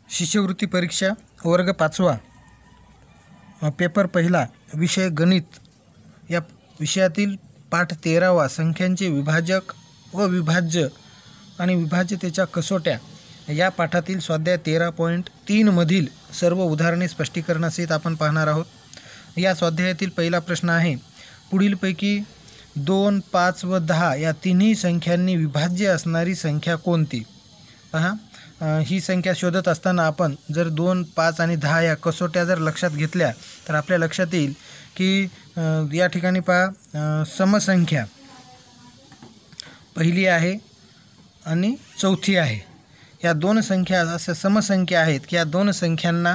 शिष्यवृत्ती परीक्षा वर्ग 5वा पेपर पहिला विषय गणित या विषयातील पाठ 13वा संख्यांचे विभाजक व विभाज्य आणि विभाज्यतेच्या कसोट्या या पाठातील स्वाध्याय 13.3 मधील सर्व उदाहरणे स्पष्टीकरणासहित आपण पाहणार आहोत. या स्वाध्यायातील पहिला प्रश्न आहे, पुढीलपैकी 2, 5 व 10 या तिन्ही संख्यांनी विभाज्य असणारी संख्या कोणती? पहा, ही संख्या शोधत असताना आपण जर 2, 5 आणि 10 या कसोट्या जर लक्षात घेतल्या तर आपल्या लक्षात येईल की या ठिकाणी पहा समसंख्या पहिली आहे आणि चौथी आहे. या दोन संख्या अशा समसंख्या आहेत की या दोन संख्यांना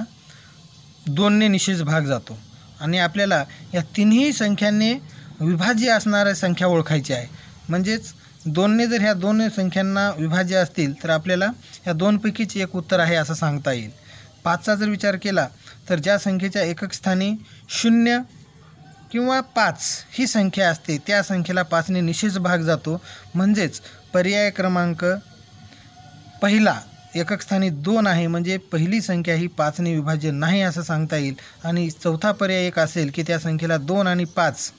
2ने निश्चित भाग जातो आणि आपल्याला या तिन्ही संख्यांनी विभाज्य असणाऱ्या संख्या ओळखायची आहे. म्हणजेच 2ने जर ह्या दोन संख्यांना विभाज्य असतील तर आपल्याला ह्या दोनपैकीच एक उत्तर आहे असं सांगता येईल. 5चा जर विचार केला तर ज्या संख्येच्या एकक स्थानी 0 किंवा 5 ही संख्या असते त्या संख्येला 5ने निश्चित भाग जातो. म्हणजेच पर्याय क्रमांक पहिला एकक स्थानी 2 आहे, म्हणजे पहिली संख्या ही 5ने विभाज्य नाही असं सांगता येईल. आणि चौथा पर्याय एक असेल की त्या संख्येला 2 आणि 5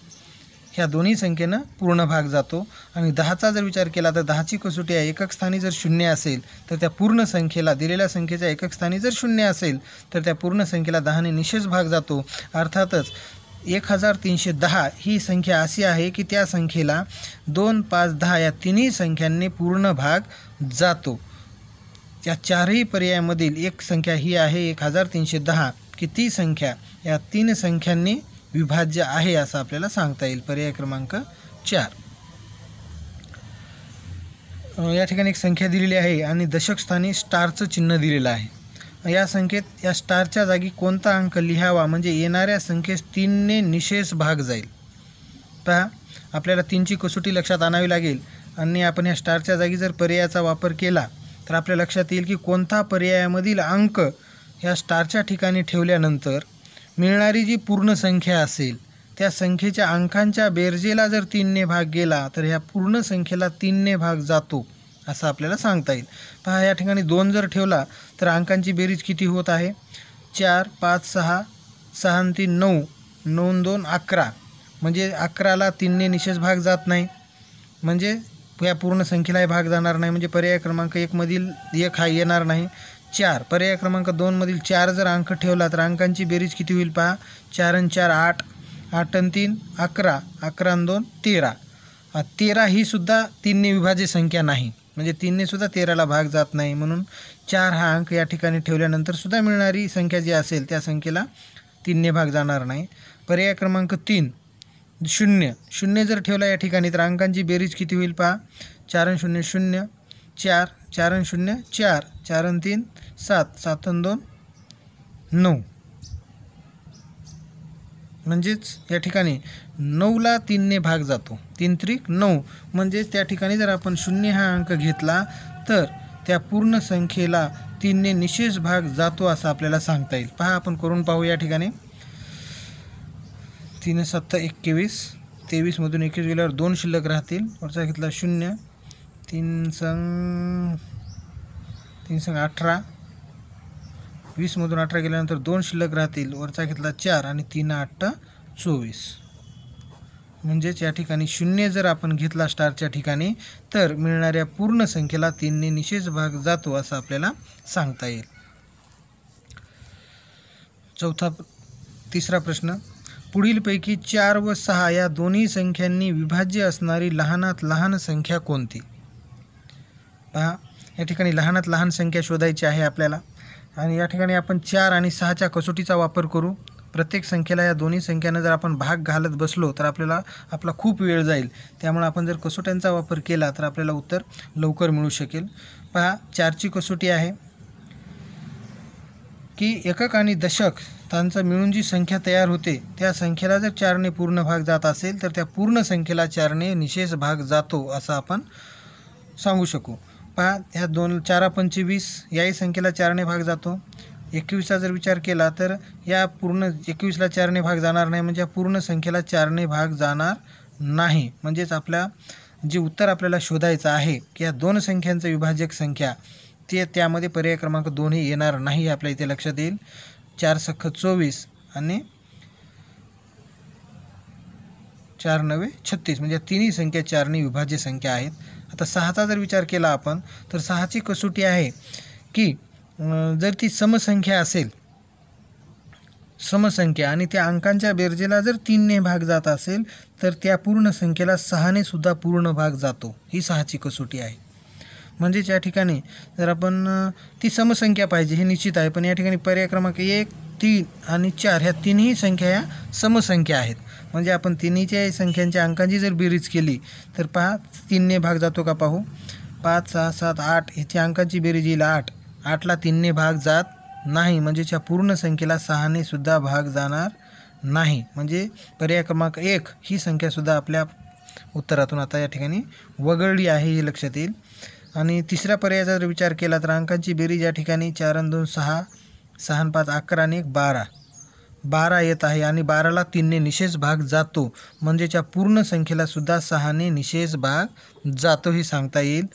ह्या दोन्ही संख्येनं पूर्ण भाग जातो. आणि 10चा जर विचार केला तर 10ची कसोटी आहे, एकक स्थानी जर 0 असेल तर त्या पूर्ण संख्येला दिलेल्या संख्येच्या एकक स्थानी जर 0 असेल तर त्या पूर्ण संख्येला 10ने निश्चित भाग जातो. अर्थातच 1310 ही संख्या अशी आहे की त्या संख्येला 2, 5, 10 या तिन्ही संख्यांनी पूर्ण भाग जातो. या चारही पर्यायामधील एक संख्या ही आहे 1310 की ती संख्या या तीन संख्यांनी विभाज्य आहे असं आपल्याला सांगता येईल. पर्याय क्रमांक 4. या ठिकाणी एक संख्या दिलेली आहे आणि दशक स्थानी स्टारचं चिन्ह दिलेलं आहे. या संख्येत या स्टारच्या जागी कोणता अंक लिहावा म्हणजे येणाऱ्या संख्येस 3ने निशेष भाग जाईल. पहा, आपल्याला 3ची कसोटी लक्षात आणावी लागेल आणि आपण या स्टारच्या जागी जर पर्यायाचा वापर केला तर आपल्या लक्षात येईल की कोणता पर्यायामधील अंक ह्या स्टारच्या ठिकाणी ठेवल्यानंतर मिळणारी जी पूर्ण संख्या असेल त्या संख्येच्या अंकांच्या बेरजेला जर 3ने भाग गेला तर ह्या पूर्ण संख्येला 3ने भाग जातो असं आपल्याला सांगता येईल. पहा, या ठिकाणी 2 जर ठेवला तर अंकांची बेरीज किती होत आहे? 4, 5, 6, 6 आणि 3 9, 9 आणि 2 11. म्हणजे 11ला 3ने निशेष भाग जात नाही, म्हणजे या पूर्ण संख्येलाही भाग जाणार नाही. म्हणजे पर्याय क्रमांक 1 मधील 1 हा येणार नाही. 4 पर्याय क्रमांक 2 मधील 4 जर अंक ठेवला तर अंकांची बेरीज किती होईल? पहा, 4 आणि 4 8, 8 आणि 3 11, 11 आणि 2 13. 13 ही सुद्धा 3ने विभाज्य संख्या नाही, म्हणजे 3ने सुद्धा 13ला भाग जात नाही. म्हणून 4 हा अंक या ठिकाणी ठेवल्यानंतर सुद्धा मिळणारी संख्या जी असेल त्या संख्येला 3ने भाग जाणार नाही. पर्याय क्रमांक 3 0, 0 जर ठेवला या ठिकाणी तर अंकांची बेरीज किती होईल? पहा, 4 आणि 0 0, 4, 4 आणि 0 4, 4 आणि 3 7, 7 आणि 2 9. म्हणजेच या ठिकाणी 9ला 3ने भाग जातो, 3 त्रिक 9. म्हणजेच त्या ठिकाणी जर आपण 0 हा अंक घेतला तर त्या पूर्ण संख्येला 3ने निशेष भाग जातो असं आपल्याला सांगता येईल. पहा, आपण करून पाहू. या ठिकाणी 3 7 21, 23मधून 21 गेल्यावर 2 शिल्लक राहतील. वरचा घेतला 0, 3 संग 18, 20मधून 18 गेल्यानंतर 2 शिल्लक राहतील. वरचा घेतला 4 आणि 3 8 24. म्हणजेच या ठिकाणी 0 जर आपण घेतला स्टारच्या ठिकाणी तर मिळणाऱ्या पूर्ण संख्येला 3ने निशेष भाग जातो असं आपल्याला सांगता येईल. तिसरा प्रश्न, पुढीलपैकी 4 व 6 या दोन्ही संख्यांनी विभाज्य असणारी लहानात लहान संख्या कोणती? पहा, या ठिकाणी लहानात लहान संख्या शोधायची आहे आपल्याला आणि या ठिकाणी आपण 4 आणि 6च्या कसोटीचा वापर करू. प्रत्येक संख्येला या दोन्ही संख्यांना जर आपण भाग घालत बसलो तर आपला खूप वेळ जाईल. त्यामुळे आपण जर कसोट्यांचा वापर केला तर आपल्याला उत्तर लवकर मिळू शकेल. पहा, 4ची कसोटी आहे की एकक आणि दशक त्यांचा मिळून जी संख्या तयार होते त्या संख्येला जर 4ने पूर्ण भाग जात असेल तर त्या पूर्ण संख्येला 4ने निशेष भाग जातो असं आपण सांगू शकू. पहा, ह्या 4 25 याही संख्येला 4ने भाग जातो. 21चा जर विचार केला तर या पूर्ण 21ला 4ने भाग जाणार नाही, म्हणजे या पूर्ण संख्येला 4ने भाग जाणार नाही. म्हणजेच आपल्या जे उत्तर आपल्याला शोधायचं आहे की या दोन संख्यांचं विभाजक संख्या त्यामध्ये पर्याय क्रमांक 2 हे येणार नाही, आपल्या इथे लक्षात येईल. 4 सख्ख 24 आणि 4 9 36 म्हणजे तिन्ही संख्या 4ने विभाज्य संख्या आहेत. आता 6चा जर विचार केला आपण तर 6ची कसोटी आहे की जर ती समसंख्या असेल, समसंख्या आणि त्या अंकांच्या बेरजेला जर 3ने भाग जात असेल तर त्या पूर्ण संख्येला 6ने सुद्धा पूर्ण भाग जातो. ही 6ची कसोटी आहे. म्हणजे या ठिकाणी जर आपण ती समसंख्या पाहिजे हे निश्चित आहे, पण या ठिकाणी पर्याय क्रमांक 1 3 आणि 4 ह्या तिन्ही संख्या या समसंख्या आहेत. म्हणजे आपण तिन्हीच्या संख्यांच्या अंकांची जर बेरीज केली तर पहा 3ने भाग जातो का पाहू. 5 6 7 8 ह्याच्या अंकांची बेरीज येईल 8. 8ला 3ने भाग जात नाही, म्हणजे त्या पूर्ण संख्येला 6ने सुद्धा भाग जाणार नाही. म्हणजे पर्याय क्रमांक 1 ही संख्यासुद्धा आपल्या उत्तरातून आता या ठिकाणी वगळली आहे, हे लक्षात येईल. आणि तिसऱ्या पर्यायाचा जर विचार केला तर अंकांची बेरीज या ठिकाणी 4 आणि 2 6, 6 आणि 5 11 आणि 1 12, 12 येत आहे आणि 12ला 3ने निशेष भाग जातो, म्हणजे त्या पूर्ण संख्येला सुद्धा 6ने निशेष भाग जातो, हे सांगता येईल.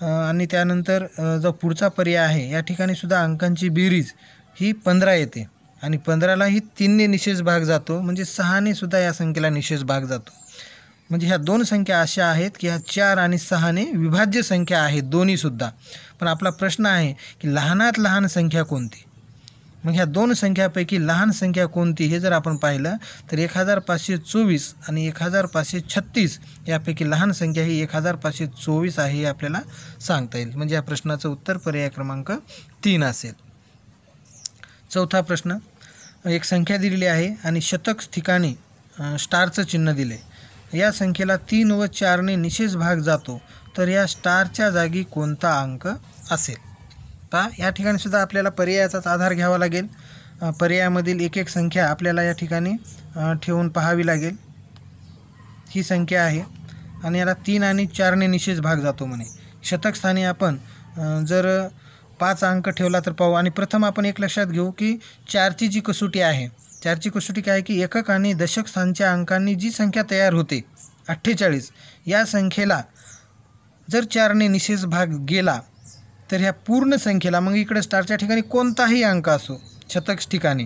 आणि त्यानंतर जो पुढचा पर्याय आहे या ठिकाणी सुद्धा अंकांची बेरीज ही 15 येते आणि 15लाही 3ने निशेष भाग जातो, म्हणजे 6ने सुद्धा या संख्येला निशेष भाग जातो. म्हणजे ह्या दोन संख्या अशा आहेत की ह्या 4 आणि 6ने विभाज्य संख्या आहेत दोन्हीसुद्धा. पण आपला प्रश्न आहे की लहानात लहान संख्या कोणती. मग ह्या दोन संख्यापैकी लहान संख्या कोणती हे जर आपण पाहिलं तर 1524 आणि 1536 यापैकी लहान संख्या ही 1524 आहे, हे आपल्याला सांगता येईल. म्हणजे या प्रश्नाचं उत्तर पर्याय क्रमांक 3 असेल. चौथा प्रश्न, एक संख्या दिलेली आहे आणि शतक ठिकाणी स्टारचं चिन्ह दिले. या संख्येला 3 व 4ने निशेष भाग जातो, तर या स्टारच्या जागी कोणता अंक असेल. पहा या ठिकाणी सुद्धा आपल्याला पर्यायाचाच आधार घ्यावा लागेल. पर्यायामधील एक एक संख्या आपल्याला या ठिकाणी ठेवून पाहावी लागेल. ही संख्या आहे आणि याला 3 आणि 4ने निशेष भाग जातो म्हणे. शतक स्थानी आपण जर 5 अंक ठेवला तर पाहू. आणि प्रथम आपण एक लक्षात घेऊ की 4ची जी कसोटी आहे, 4ची कसोटी काय आहे की एकक आणि दशक स्थानच्या अंकांनी जी संख्या तयार होते 48, या संख्येला जर 4ने निशेष भाग गेला तर ह्या पूर्ण संख्येला, मग इकडे स्टारच्या ठिकाणी कोणताही अंक असो शतक ठिकाणी,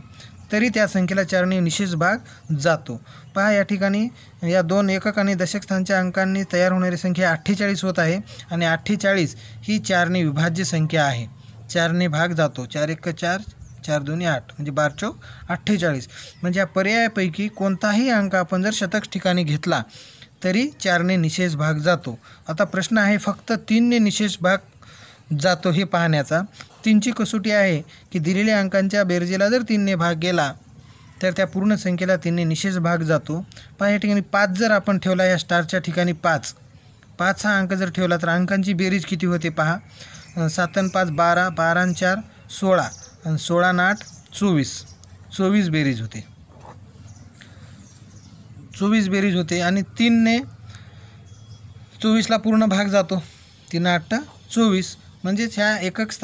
तरी त्या संख्येला 4ने निशेष भाग जातो. पहा या ठिकाणी या दोन एकक आणि दशक स्थानच्या अंकांनी तयार होणारी संख्या 48 होत आहे आणि 48 ही 4ने विभाज्य संख्या आहे. 4ने भाग जातो. 4 1 4, 4 2 8 म्हणजे 12 4 48. म्हणजे या पर्यायापैकी कोणताही अंक आपण जर शतक ठिकाणी घेतला तरी 4ने निशेष भाग जातो. आता प्रश्न आहे फक्त 3ने निशेष भाग जातो हे पाहण्याचा. 3ची कसोटी आहे की दिलेल्या अंकांच्या बेरजेला जर 3ने भाग गेला तर त्या पूर्ण संख्येला 3ने निशेष भाग जातो. पहा या ठिकाणी 5 जर आपण ठेवला, या स्टारच्या ठिकाणी 5 हा अंक जर ठेवला तर अंकांची बेरीज किती होते पहा. 7 आणि 5 12, 12 आणि 4 16 आणि 16 आणि 8 24 बेरीज होते. 24 बेरीज होते आणि 3ने 24ला पूर्ण भाग जातो. 3 8 24. म्हणजेच ह्या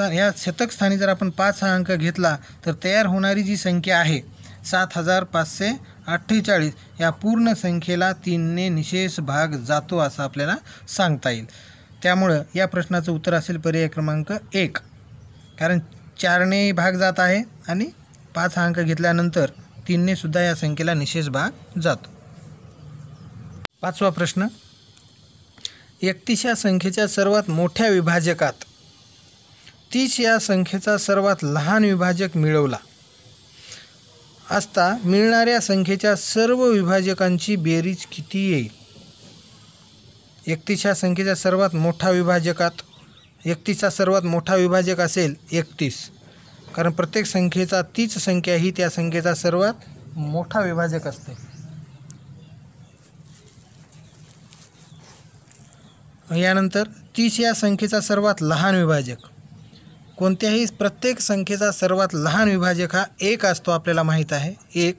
ह्या शतक स्थानी जर आपण 5 हा अंक घेतला तर तयार होणारी जी संख्या आहे 7548, या पूर्ण संख्येला 3ने निशेष भाग जातो असं आपल्याला सांगता येईल. त्यामुळं या प्रश्नाचं उत्तर असेल पर्याय क्रमांक 1, कारण 4ने भाग जात आहे आणि 5 हा अंक घेतल्यानंतर 3ने सुद्धा या संख्येला निशेष भाग जातो. 5वा प्रश्न, 31 या संख्येच्या सर्वात मोठ्या विभाजकात 30 या संख्येचा सर्वात लहान विभाजक मिळवला असता मिळणाऱ्या संख्येच्या सर्व विभाजकांची बेरीज किती येईल. 31 या संख्येच्या सर्वात मोठा विभाजकात 31चा सर्वात मोठा विभाजक असेल 31, कारण प्रत्येक संख्येचा तीच संख्या ही त्या संख्येचा सर्वात मोठा विभाजक असते. यानंतर 30 या संख्येचा सर्वात लहान विभाजक, कोणत्याही प्रत्येक संख्येचा सर्वात लहान विभाजक हा 1 असतो, आपल्याला माहीत आहे. 1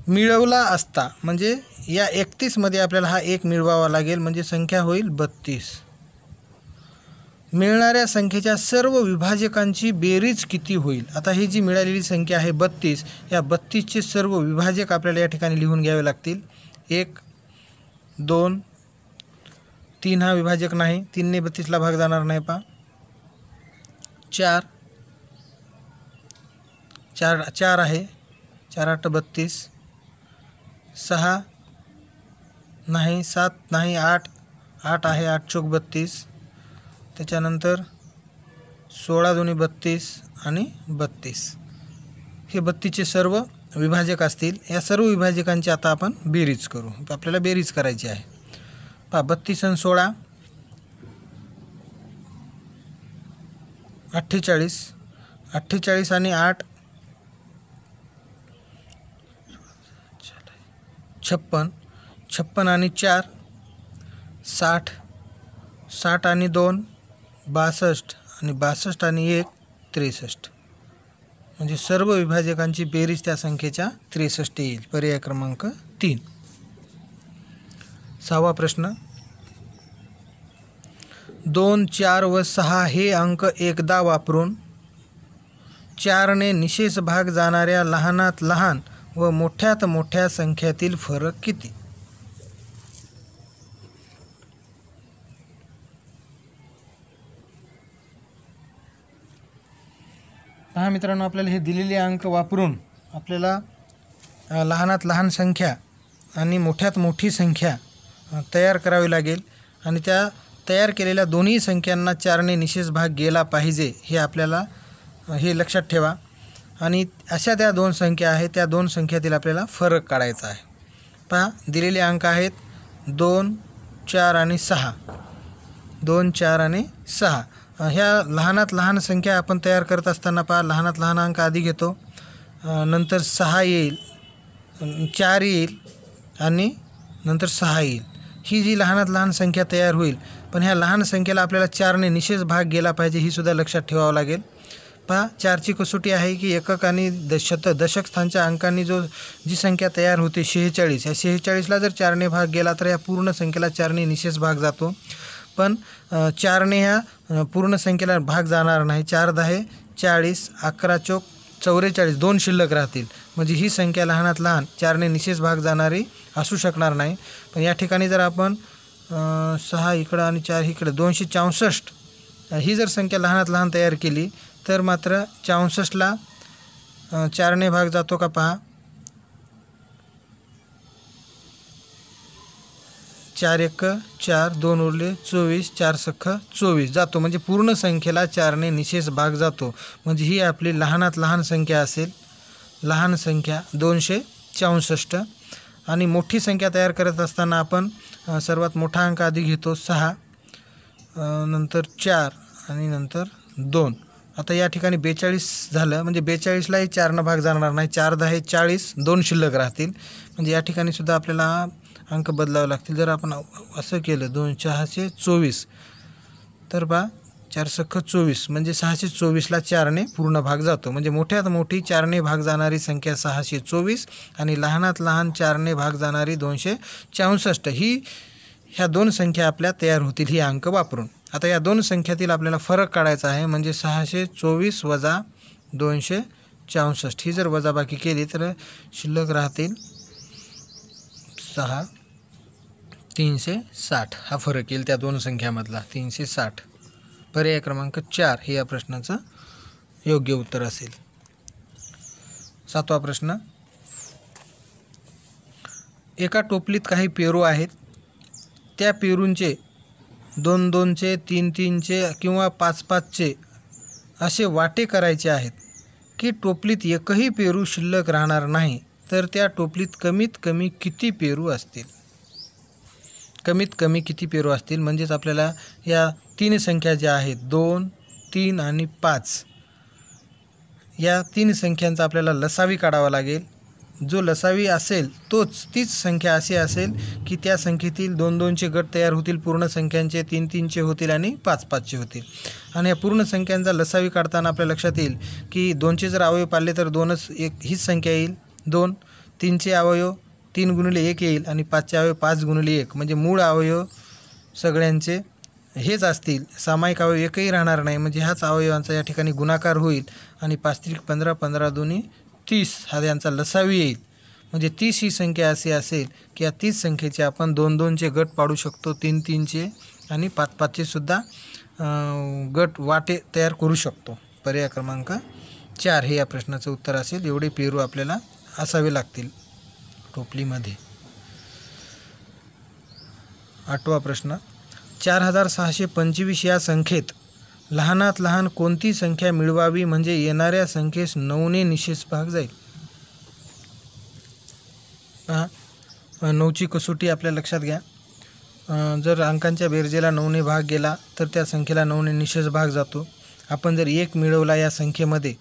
मिळवला असता म्हणजे या 31मध्ये आपल्याला हा 1 मिळवावा लागेल, म्हणजे संख्या होईल 32. मिळणाऱ्या संख्येच्या सर्व विभाजकांची बेरीज किती होईल. आता ही जी मिळालेली संख्या आहे 32, या 32चे सर्व विभाजक आपल्याला या ठिकाणी लिहून घ्यावे लागतील. 1 2 3 हा विभाजक नाही, 3ने 32ला भाग जाणार नाही. पहा 4 4 4 आहे, 4 8 32, 6 नाही, 7 नाही, 8 8 आहे, 8 चौक 32, त्याच्यानंतर 16 दुनी 32 आणि 32. हे 32चे सर्व विभाजक असतील. या सर्व विभाजकांची आता आपण बेरीज करू. आपल्याला बेरीज करायची आहे. पहा 32 आणि 16 48, 48 आणि 8 56, 56 आणि 4 60, 60 आणि 2 62 आणि 62 आणि 1 63. म्हणजे सर्व विभाजकांची बेरीज त्या संख्येच्या 63 येईल. पर्याय क्रमांक 3. 6वा प्रश्न. 2, 4 व 6 हे अंक एकदा वापरून 4ने निशेष भाग जाणाऱ्या लहानात लहान व मोठ्यात मोठ्या संख्यातील फरक किती? पहा मित्रांनो, आपल्याला हे दिलेले अंक वापरून आपल्याला लहानात लहान संख्या आणि मोठ्यात मोठी संख्या तयार करावी लागेल आणि त्या तयार केलेल्या दोन्ही संख्यांना 4ने निशेष भाग गेला पाहिजे हे आपल्याला हे लक्षात ठेवा. आणि अशा त्या दोन संख्या आहेत, त्या दोन संख्यातील आपल्याला फरक काढायचा आहे. पहा दिलेले अंक आहेत 2, 4 आणि 6. 2, 4 आणि 6. ह्या लहानात लहान संख्या आपण तयार करत असताना पहा लहानात लहान अंक आधी घेतो, नंतर 6 येईल, 4 येईल आणि नंतर 6 येईल. ही जी लहानात लहान संख्या तयार होईल, पण ह्या लहान संख्येला आपल्याला 4ने निशेष भाग गेला पाहिजे ही सुद्धा लक्षात ठेवावं लागेल. पहा 4ची कसोटी आहे की एकक आणि दशक स्थानच्या अंकांनी जी संख्या तयार होते 46, या 46ला जर 4ने भाग गेला तर या पूर्ण संख्येला 4ने निशेष भाग जातो. पण 4ने ह्या पूर्ण संख्येला भाग जाणार नाही. 4 10 40, 11 चौक 44, 2 शिल्लक राहतील. म्हणजे ही संख्या लहानात लहान 4ने निशेष भाग जाणारी असू शकणार नाही. पण या ठिकाणी जर आपण 6 इकडं आणि 4 इकडं 264 ही जर संख्या लहानात लहान तयार केली तर मात्र 64ला 4ने भाग जातो का पहा. 4 1 4, 2 उरले 24, 4 सख्ख 24 जातो. म्हणजे पूर्ण संख्येला 4ने निशेष भाग जातो. म्हणजे ही आपली लहानात लहान संख्या असेल. लहान संख्या 264. आणि मोठी संख्या तयार करत असताना आपण सर्वात मोठा अंक आधी घेतो 6, नंतर 4 आणि नंतर 2. आता या ठिकाणी 42 झालं. म्हणजे 42लाही 4ने भाग जाणार नाही. 4 10 40, 2 शिल्लक राहतील. म्हणजे या ठिकाणी सुद्धा आपल्याला अंक बदलावे लागतील. जर आपण असं केलं 2 6 24 तर बा 4 सख्ख 24 म्हणजे 624ला 4ने पूर्ण भाग जातो. म्हणजे मोठ्यात मोठी 4ने भाग जाणारी संख्या 624 आणि लहानात लहान 4ने भाग जाणारी 264 ही ह्या दोन संख्या आपल्या तयार होतील ही अंक वापरून. आता या दोन संख्यातील आपल्याला फरक काढायचा आहे. म्हणजे 624 वजा 264 ही जर वजाबाकी केली तर शिल्लक राहतील 6 360. हा फरक येईल त्या दोन संख्यामधला 360. पर्याय क्रमांक 4 हे या प्रश्नाचं योग्य उत्तर असेल. 7वा प्रश्न. एका टोपलीत काही पेरू आहेत. त्या पेरूंचे 2 2चे 3 3चे किंवा 5 5चे असे वाटे करायचे आहेत की टोपलीत एकही पेरू शिल्लक राहणार नाही. तर त्या टोपलीत कमीत कमी किती पेरू असतील? कमीत कमी किती पेरू असतील म्हणजेच आपल्याला या 3 संख्या ज्या आहेत 2 3 आणि 5 या 3 संख्यांचा आपल्याला लसावी काढावा लागेल. जो लसावी असेल तीच संख्या अशी असेल की त्या संख्येतील 2 2चे गट तयार होतील, पूर्ण संख्यांचे 3 3चे होतील आणि 5 5चे होतील. आणि या पूर्ण संख्यांचा लसावी काढताना आपल्या लक्षात येईल की 2चे जर अवयव पाळले तर 2च हीच संख्या येईल 2. 3चे अवयव 3 गुणिले 1 येईल आणि 5चे अवयव 5 गुणिले 1 म्हणजे मूळ अवयव सगळ्यांचे हेच असतील. सामायिक अवयव एकही राहणार नाही. म्हणजे ह्याच अवयवांचा या ठिकाणी गुणाकार होईल आणि 5 3 15 15 2 30 हा यांचा लसावी येईल. म्हणजे 30 ही संख्या अशी असेल की या 30 संख्येचे आपण 2 2चे गट पाडू शकतो, 3 3चे आणि 5 5चे सुद्धा गट वाटे तयार करू शकतो. पर्याय क्रमांक 4 हे या प्रश्नाचं उत्तर असेल. एवढे पेरू आपल्याला असावे लागतील टोपलीमध्ये. 8वा प्रश्न, 4625 या संख्येत लहानात लहान कोणती संख्या मिळवावी म्हणजे येणाऱ्या संख्येस 9ने निशेष भाग जाईल. पहा, 9ची कसोटी आपल्या लक्षात घ्या. जर अंकांच्या बेरजेला 9ने भाग गेला तर त्या संख्येला 9ने निशेष भाग जातो. आपण जर 1 मिळवला या संख्येमध्ये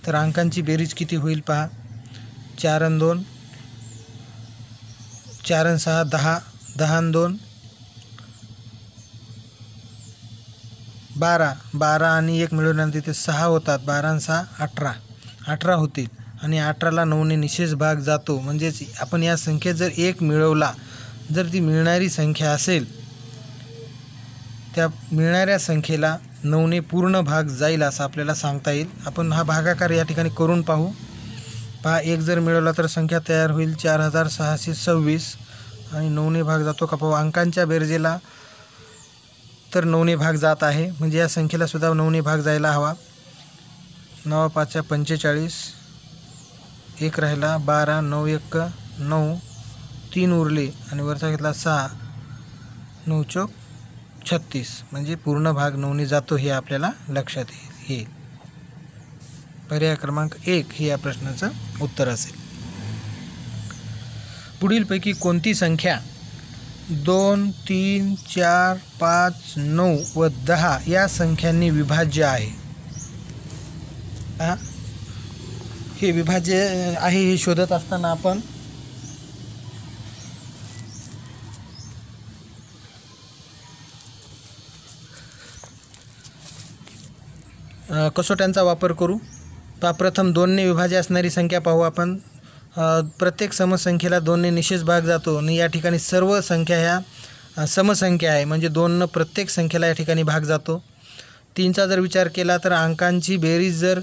तर अंकांची बेरीज किती होईल पहा. 4 आणि 2, 4 आणि 6 10, 10 आणि 2 12, 12 आणि 1 मिळवल्यानंतर तिथे 6 होतात. 12 आणि 6 18, 18 होतील आणि 18ला 9ने निशेष भाग जातो. म्हणजेच आपण या संख्येत जर 1 मिळवला, जर ती मिळणारी संख्या असेल त्या मिळणाऱ्या संख्येला 9ने पूर्ण भाग जाईल असं आपल्याला सांगता येईल. आपण हा भागाकार या ठिकाणी करून पाहू. पहा, 1 जर मिळवला तर संख्या तयार होईल 4626 आणि 9ने भाग जातो का पाहू. अंकांच्या बेरजेला तर 9ने भाग जात आहे, म्हणजे या संख्येला सुद्धा 9ने भाग जायला हवा. 9 5 45, 1 राहिला 12, 9 1 9, 3 उरले आणि वरचा घेतला 6, 9 चौक 36, म्हणजे पूर्ण भाग 9ने जातो हे आपल्याला लक्षात येईल. पर्याय क्रमांक 1 हे या प्रश्नाचं उत्तर असेल. पुढीलपैकी कोणती संख्या 2 3 4 5 9 व 10 या संख्यांनी विभाज्य आहे. हे विभाज्य आहे हे शोधत असताना आपण कसोट्यांचा वापर करू. प्रथम 2ने विभाज्य असणारी संख्या पाहू आपण. प्रत्येक समसंख्येला 2ने निशेष भाग जातो आणि या ठिकाणी सर्व संख्या ह्या समसंख्या आहे, म्हणजे 2 प्रत्येक संख्येला या ठिकाणी भाग जातो. 3चा जर विचार केला तर अंकांची बेरीज जर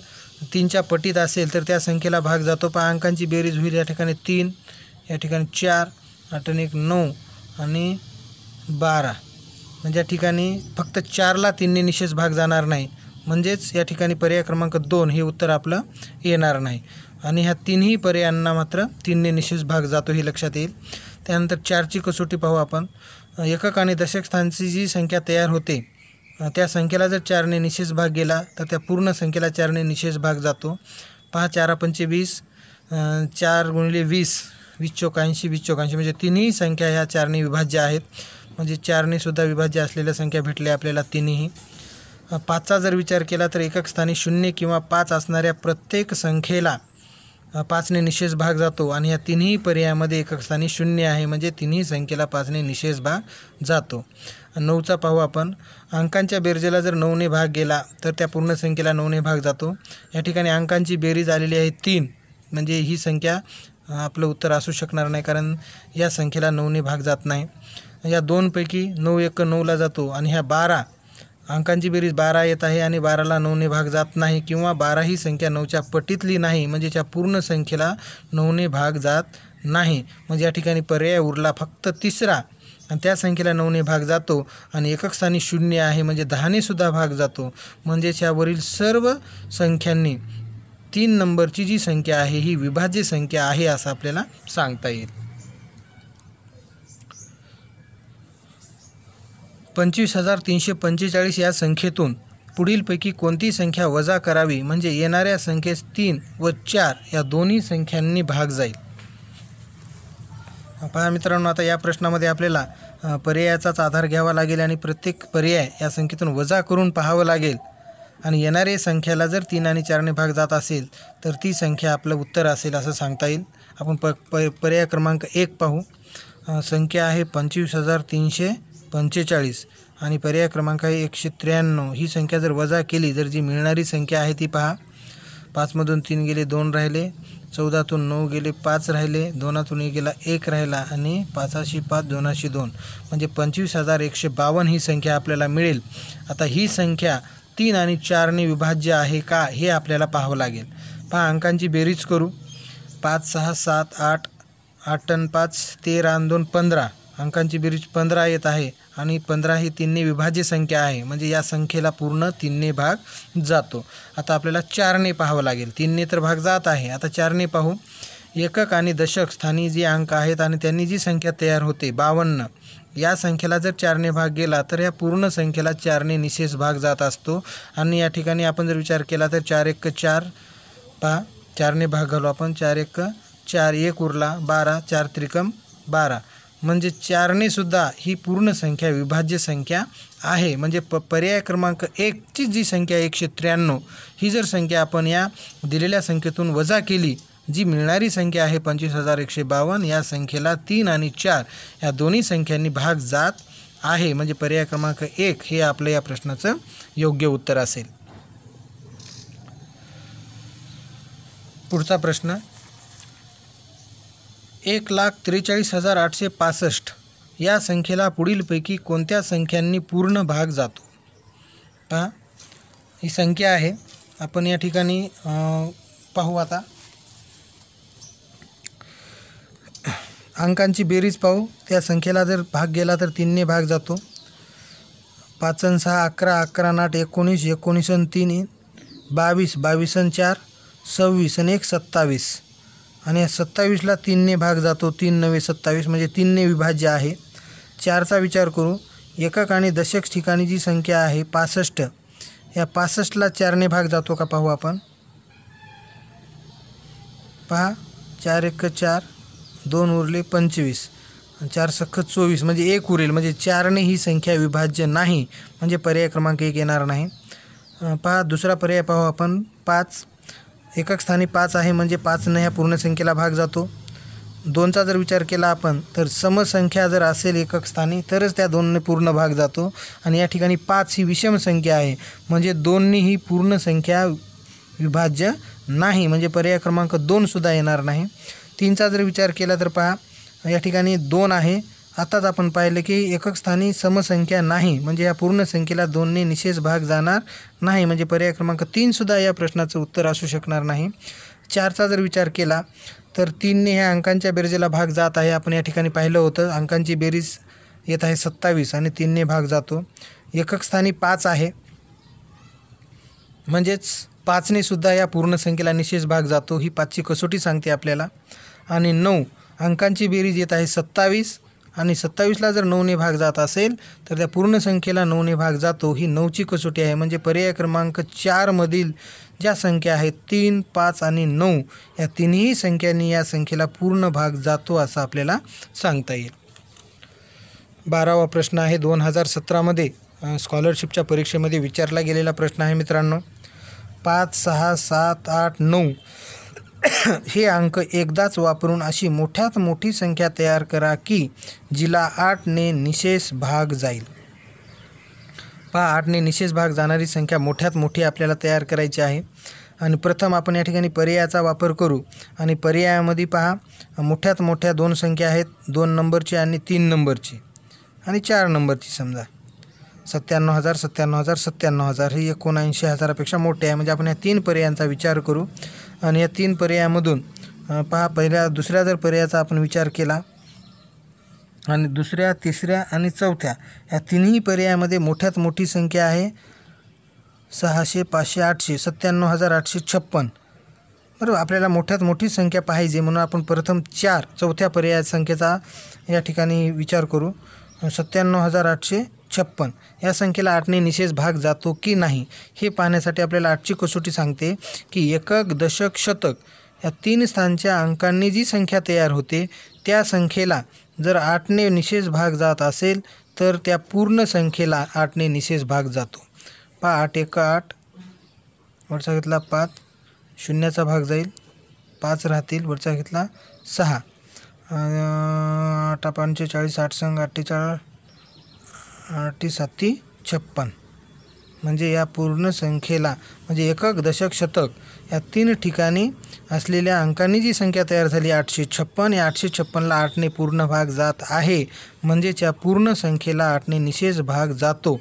3च्या पटीत असेल तर त्या संख्येला भाग जातो. अंकांची बेरीज होईल या ठिकाणी 3, या ठिकाणी 4, 8 आणि 1 9 आणि 12, म्हणजे या ठिकाणी फक्त 4ला 3ने निशेष भाग जाणार नाही, म्हणजेच या ठिकाणी पर्याय क्रमांक 2 हे उत्तर आपलं येणार नाही. आणि ह्या तिन्ही पर्यायांना मात्र 3ने निशेष भाग जातो हे लक्षात येईल. त्यानंतर 4ची कसोटी पाहू आपण. एकक आणि दशक स्थानची जी संख्या तयार होते त्या संख्येला जर 4ने निशेष भाग गेला तर त्या पूर्ण संख्येला 4ने निशेष भाग जातो. पहा, 4 5 20, 4 गुणिले 20, 20 चौक 80, 20 चौक 80, म्हणजे तिन्ही संख्या ह्या 4ने विभाज्य आहेत. म्हणजे 4ने सुद्धा विभाज्य असलेल्या संख्या भेटल्या आपल्याला तिन्ही. 5चा जर विचार केला तर एकक स्थानी 0 किंवा 5 असणाऱ्या प्रत्येक संख्येला 5ने निशेष भाग जातो आणि या तिन्ही पर्यायामध्ये एकक स्थानी 0 आहे, म्हणजे तिन्ही संख्येला 5ने निशेष भाग जातो. 9चा पाहू आपण. अंकांच्या बेरजेला जर 9ने भाग गेला तर त्या पूर्ण संख्येला 9ने भाग जातो. या ठिकाणी अंकांची बेरीज आलेली आहे 3, म्हणजे ही संख्या आपलं उत्तर असू शकणार नाही, कारण या संख्येला 9ने भाग जात नाही. या 2पैकी 9 1 9ला जातो आणि ह्या 12 अंकांची बेरीज 12 येत आहे आणि 12ला 9ने भाग जात नाही, किंवा 12 ही संख्या 9च्या पटीतली नाही, म्हणजे त्या पूर्ण संख्येला 9ने भाग जात नाही. म्हणजे या ठिकाणी पर्याय उरला फक्त 3रा आणि त्या संख्येला 9ने भाग जातो आणि एकक स्थानी 0 आहे, म्हणजे 10ने सुद्धा भाग जातो. म्हणजेच यावरील सर्व संख्यांनी 3 नंबरची जी संख्या आहे ही विभाज्य संख्या आहे असं आपल्याला सांगता येईल. 25345 या संख्येतून पुढीलपैकी कोणती संख्या वजा करावी म्हणजे येणाऱ्या संख्येस 3 व 4 या दोन्ही संख्यांनी भाग जाईल. पहा मित्रांनो, आता या प्रश्नामध्ये आपल्याला पर्यायाचाच आधार घ्यावा लागेल आणि प्रत्येक पर्याय या संख्येतून वजा करून पाहावं लागेल आणि येणाऱ्या संख्याला जर 3 आणि 4ने भाग जात असेल तर ती संख्या आपलं उत्तर असेल असं सांगता येईल. आपण पर्याय क्रमांक 1 पाहू. संख्या आहे 25345 आणि पर्याय क्रमांक आहे 193. ही संख्या जर वजा केली तर जी मिळणारी संख्या आहे ती पहा. 5मधून 3 गेले 2 राहिले, 14तून 9 गेले 5 राहिले, 2तून 1 गेला 1 राहिला आणि 5 5 2 2, म्हणजे 25152 ही संख्या आपल्याला मिळेल. आता ही संख्या 3 आणि 4ने विभाज्य आहे का हे आपल्याला पाहावं लागेल. पहा, अंकांची बेरीज करू. 5 6 7 8, 8 आणि 5 13 आणि 2 15 अंकांची बेरीज 15 येत आहे आणि 15 ही 3ने विभाज्य संख्या आहे, म्हणजे या संख्येला पूर्ण 3ने भाग जातो. आता आपल्याला 4ने पाहावं लागेल. 3ने तर भाग जात आहे, आता 4ने पाहू. एकक आणि दशक स्थानी जे अंक आहेत आणि त्यांनी जी संख्या तयार होते 52, या संख्येला जर 4ने भाग गेला तर या पूर्ण संख्येला 4ने निशेष भाग जात असतो. आणि या ठिकाणी आपण जर विचार केला तर 4 1 4 पहा, 4ने भाग घालू आपण. 4 1 4, 1 उरला 12, 4 त्रिकम 12, म्हणजे 4ने सुद्धा ही पूर्ण संख्या विभाज्य संख्या आहे. म्हणजे पर्याय क्रमांक 1ची जी संख्या 193, ही जर संख्या आपण या दिलेल्या संख्येतून वजा केली, जी मिळणारी संख्या आहे 25,152, या संख्येला 3 आणि 4 या दोन्ही संख्यांनी भाग जात आहे. म्हणजे पर्याय क्रमांक 1 हे आपलं या प्रश्नाचं योग्य उत्तर असेल. पुढचा प्रश्न, 1,43,865 या संख्येला पुढीलपैकी कोणत्या संख्यांनी पूर्ण भाग जातो? पहा, ही संख्या आहे. आपण या ठिकाणी पाहू. आता अंकांची बेरीज पाहू. त्या संख्येला जर भाग गेला तर 3ने भाग जातो. 5 आणि 6 11, 11 आणि 8 19, 19 आणि 3 22, 22 आणि 4 26 आणि 1 27, आणि या 27ला 3ने भाग जातो. 3 9 27, म्हणजे 3ने विभाज्य आहे. 4चा विचार करू. एकक आणि दशक ठिकाणी जी संख्या आहे 65, या 65ला 4ने भाग जातो का पाहू आपण. पहा, 4 1 4, 2 उरले 25, 4 सख्ख 24, म्हणजे 1 उरेल. म्हणजे 4ने ही संख्या विभाज्य नाही, म्हणजे पर्याय क्रमांक 1 येणार नाही. पहा, दुसरा पर्याय पाहू आपण. 5 एकक स्थानी 5 आहे, म्हणजे 5ने ह्या पूर्ण संख्येला भाग जातो. 2चा जर विचार केला आपण तर समसंख्या जर असेल एकक स्थानी तरच त्या 2ने पूर्ण भाग जातो. आणि या ठिकाणी 5 ही विषम संख्या आहे, म्हणजे 2ने ही पूर्ण संख्या विभाज्य नाही, म्हणजे पर्याय क्रमांक 2 सुद्धा येणार नाही. 3चा जर विचार केला तर पहा, या ठिकाणी 2 आहे. आताच आपण पाहिलं की एकक स्थानी समसंख्या नाही, म्हणजे या पूर्ण संख्येला 2ने निशेष भाग जाणार नाही, म्हणजे पर्याय क्रमांक 3 सुद्धा या प्रश्नाचं उत्तर असू शकणार नाही. 4चा जर विचार केला तर 3ने ह्या अंकांच्या बेरजेला भाग जात आहे. आपण या ठिकाणी पाहिलं होतं, अंकांची बेरीज येत आहे 27 आणि 3ने भाग जातो. एकक स्थानी 5 आहे, म्हणजेच 5ने सुद्धा या पूर्ण संख्येला निशेष भाग जातो. ही 5ची कसोटी सांगते आपल्याला. आणि 9 अंकांची बेरीज येत आहे 27, आणि 27ला जर 9ने भाग जात असेल तर त्या पूर्ण संख्येला 9ने भाग जातो. ही 9ची कसोटी आहे, म्हणजे पर्याय क्रमांक 4 मधील ज्या संख्या आहेत 3 5 आणि 9 या तिन्ही संख्यांनी या संख्येला पूर्ण भाग जातो असं आपल्याला सांगता येईल. 12वा प्रश्न आहे 2017मध्ये स्कॉलरशिपच्या परीक्षेमध्ये विचारला गेलेला प्रश्न आहे मित्रांनो. 5 6 7 8 9 हे अंक एकदाच वापरून अशी मोठ्यात मोठी संख्या तयार करा की जिला 8ने निशेष भाग जाईल. पहा, 8ने निशेष भाग जाणारी संख्या मोठ्यात मोठी आपल्याला तयार करायची आहे. आणि प्रथम आपण या ठिकाणी पर्यायाचा वापर करू. आणि पर्यायामध्ये पहा, मोठ्यात मोठ्या 2 संख्या आहेत, 2 नंबरची आणि 3 नंबरची आणि 4 नंबरची. समजा 97,000 97,000 97,000 ही 79,000पेक्षा मोठे आहे, म्हणजे आपण या 3 पर्यायांचा विचार करू. आणि या 3 पर्यायामधून पहा, दुसऱ्या जर पर्यायाचा आपण विचार केला आणि दुसऱ्या तिसऱ्या आणि चौथ्या या तिन्ही पर्यायामध्ये मोठ्यात मोठी संख्या आहे 600 500 800 97,856. बरोबर, आपल्याला मोठ्यात मोठी संख्या पाहिजे म्हणून आपण प्रथम चौथ्या पर्याय संख्येचा या ठिकाणी विचार करू. 97,856 या संख्येला 8ने निशेष भाग जातो की नाही हे पाहण्यासाठी आपल्याला 8ची कसोटी सांगते की एकक दशक शतक या 3 स्थानच्या अंकांनी जी संख्या तयार होते त्या संख्येला जर 8ने निशेष भाग जात असेल तर त्या पूर्ण संख्येला 8ने निशेष भाग जातो. पहा, 8 1 8, वरचा घेतला 5, शून्याचा भाग जाईल 5 राहतील, वरचा घेतला 6, 8 5 40 8 संग 48 8 7 56, म्हणजे या पूर्ण संख्येला म्हणजे एकक दशक शतक या 3 ठिकाणी असलेल्या अंकांनी जी संख्या तयार झाली 856, या 856ला 8ने पूर्ण भाग जात आहे, म्हणजेच या पूर्ण संख्येला 8ने निशेष भाग जातो.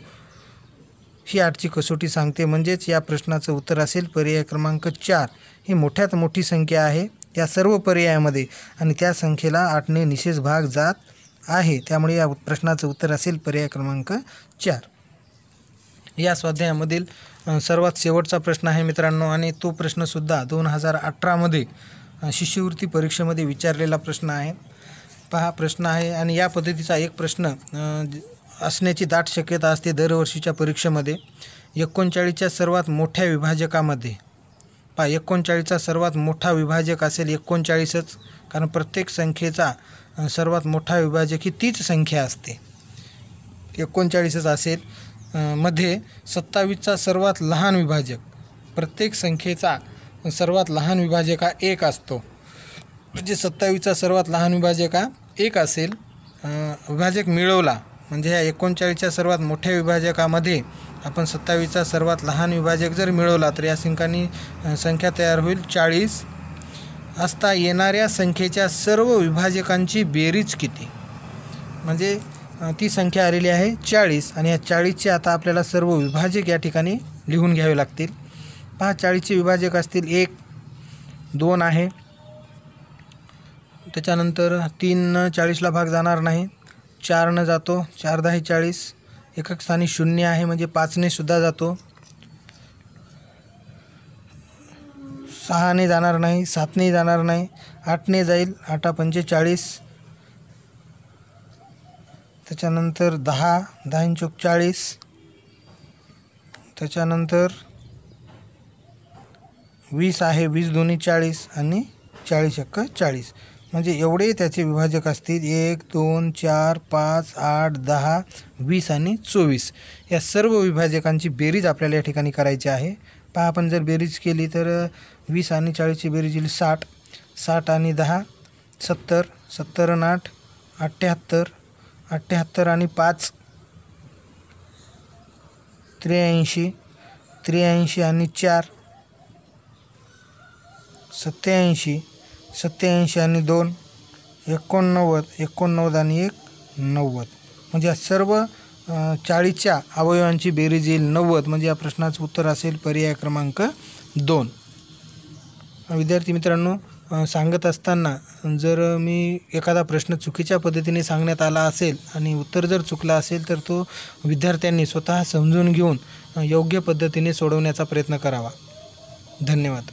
ही 8ची कसोटी सांगते. म्हणजेच या प्रश्नाचं उत्तर असेल पर्याय क्रमांक 4 ही मोठ्यात मोठी संख्या आहे या सर्व पर्यायामध्ये आणि त्या संख्येला 8ने निशेष भाग जात आहे, त्यामुळे या प्रश्नाचं उत्तर असेल पर्याय क्रमांक 4. या स्वाध्यायामधील सर्वात शेवटचा प्रश्न आहे मित्रांनो, आणि तो प्रश्नसुद्धा 2018मध्ये शिष्यवृत्ती परीक्षेमध्ये विचारलेला प्रश्न आहे. पहा प्रश्न आहे, आणि या पद्धतीचा एक प्रश्न असण्याची दाट शक्यता असते दरवर्षीच्या परीक्षेमध्ये. 39च्या सर्वात मोठ्या विभाजकामध्ये, पहा 39चा सर्वात मोठा विभाजक असेल 39च, कारण प्रत्येक संख्येचा सर्वात मोठा विभाजक ही तीच संख्या असते, 39च असेल. मध्ये 27चा सर्वात लहान विभाजक, प्रत्येक संख्येचा सर्वात लहान विभाजक हा 1 असतो, म्हणजे 27चा सर्वात लहान विभाजक हा 1 असेल. विभाजक मिळवला म्हणजे ह्या 39च्या सर्वात मोठ्या विभाजकामध्ये आपण 27चा सर्वात लहान विभाजक जर मिळवला तर या संख्या तयार होईल 40. असता येणाऱ्या संख्येच्या सर्व विभाजकांची बेरीज किती, म्हणजे ती संख्या आलेली आहे 40, आणि या 40चे आता आपल्याला सर्व विभाजक या ठिकाणी लिहून घ्यावे लागतील. पहा 40चे विभाजक असतील 1, 2 आहे, त्याच्यानंतर 3 40ला भाग जाणार नाही, 4 जातो, 4 10 40, एकक स्थानी 0 आहे म्हणजे 5 सुद्धा जातो, 6 जाणार नाही, 7 जाणार नाही, 8 जाईल, 8 पंचे 40, त्याच्यानंतर 10 10 चौक 40, त्याच्यानंतर 20 आहे, 20 दोन्ही 40 आणि 40 एक्क 40, म्हणजे एवढे त्याचे विभाजक असतील 1 2 4 5 8 10 20 आणि 24. या सर्व विभाजकांची बेरीज आपल्याला या ठिकाणी करायची आहे. पहा आपण जर बेरीज केली तर 20 आणि 40ची बेरीज येईल 60, 60 आणि 10 70, 70 आणि 8 78, 78 आणि 5 83, 83 आणि 4 87, 87 आणि 2 89, 89 आणि 1 90, म्हणजे या सर्व 40च्या अवयवांची बेरीज येईल 90, म्हणजे या प्रश्नाचं उत्तर असेल पर्याय क्रमांक 2. विद्यार्थी मित्रांनो, सांगत असताना जर मी एखादा प्रश्न चुकीच्या पद्धतीने सांगण्यात आला असेल आणि उत्तर जर चुकला असेल तर तो विद्यार्थ्यांनी स्वतः समजून घेऊन योग्य पद्धतीने सोडवण्याचा प्रयत्न करावा. धन्यवाद.